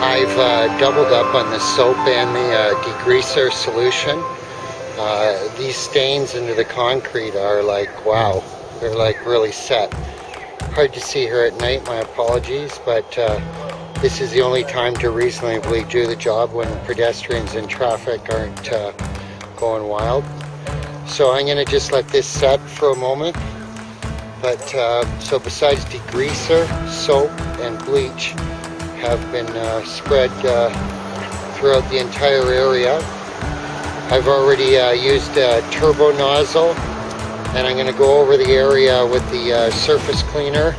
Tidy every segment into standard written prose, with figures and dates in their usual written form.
I've doubled up on the soap and the degreaser solution. These stains into the concrete are like, wow, they're like really set. Hard to see here at night, my apologies, but this is the only time to reasonably do the job when pedestrians and traffic aren't going wild. So I'm going to just let this set for a moment. But so besides degreaser, soap, and bleach have been spread throughout the entire area. I've already used a turbo nozzle, and I'm going to go over the area with the surface cleaner,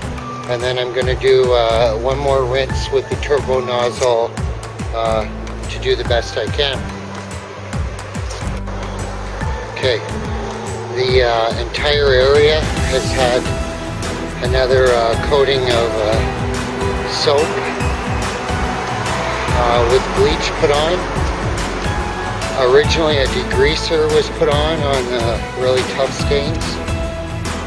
and then I'm going to do one more rinse with the turbo nozzle to do the best I can. Okay, the entire area has had another coating of soap with bleach put on. Originally a degreaser was put on really tough stains.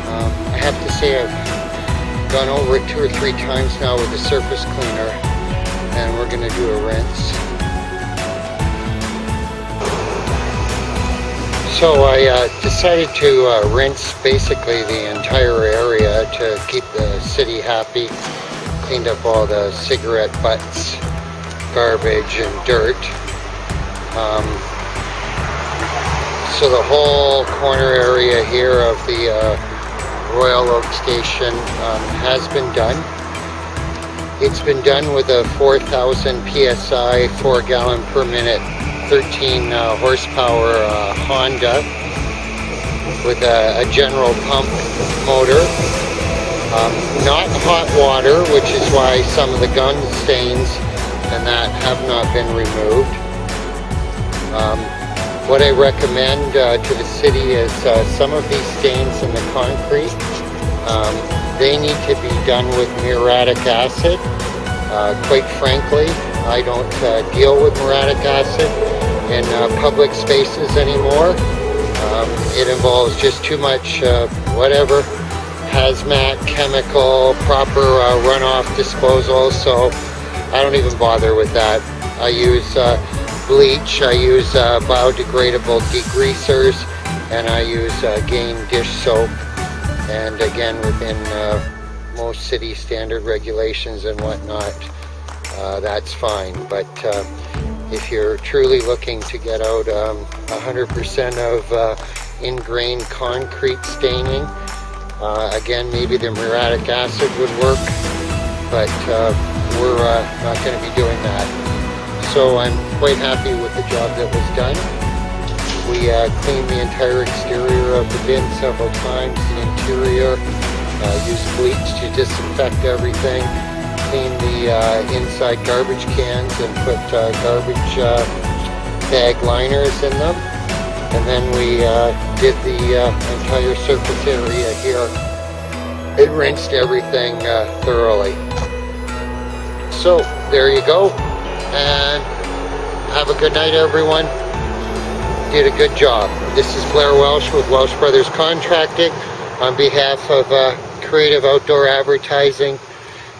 I have to say I've gone over it 2 or 3 times now with the surface cleaner, and we're going to do a rinse. So I decided to rinse basically the entire area to keep the city happy. Cleaned up all the cigarette butts, garbage, and dirt. So the whole corner area here of the Royal Oak Station has been done. It's been done with a 4,000 PSI, 4 gallon per minute, 13 horsepower Honda with a general pump motor. Not hot water, which is why some of the gun stains and that have not been removed. What I recommend to the city is some of these stains in the concrete, they need to be done with muriatic acid. Quite frankly, I don't deal with muriatic acid in public spaces anymore. It involves just too much whatever, hazmat, chemical, proper runoff disposal, so I don't even bother with that. I use bleach, I use biodegradable degreasers, and I use Gain dish soap, and again within most city standard regulations and whatnot, that's fine. But if you're truly looking to get out 100% of ingrained concrete staining, again, maybe the muriatic acid would work, but we're not going to be doing that. So I'm quite happy with the job that was done. We cleaned the entire exterior of the bin several times, the interior, used bleach to disinfect everything, cleaned the inside garbage cans and put garbage bag liners in them. And then we did the entire surface area here. It rinsed everything thoroughly. So there you go, and have a good night, everyone. Did a good job. This is Blair Welsh with Welsh Brothers Contracting on behalf of Creative Outdoor Advertising,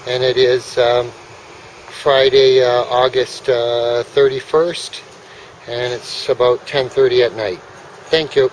and it is Friday, August 31st, and it's about 10:30 at night. Thank you.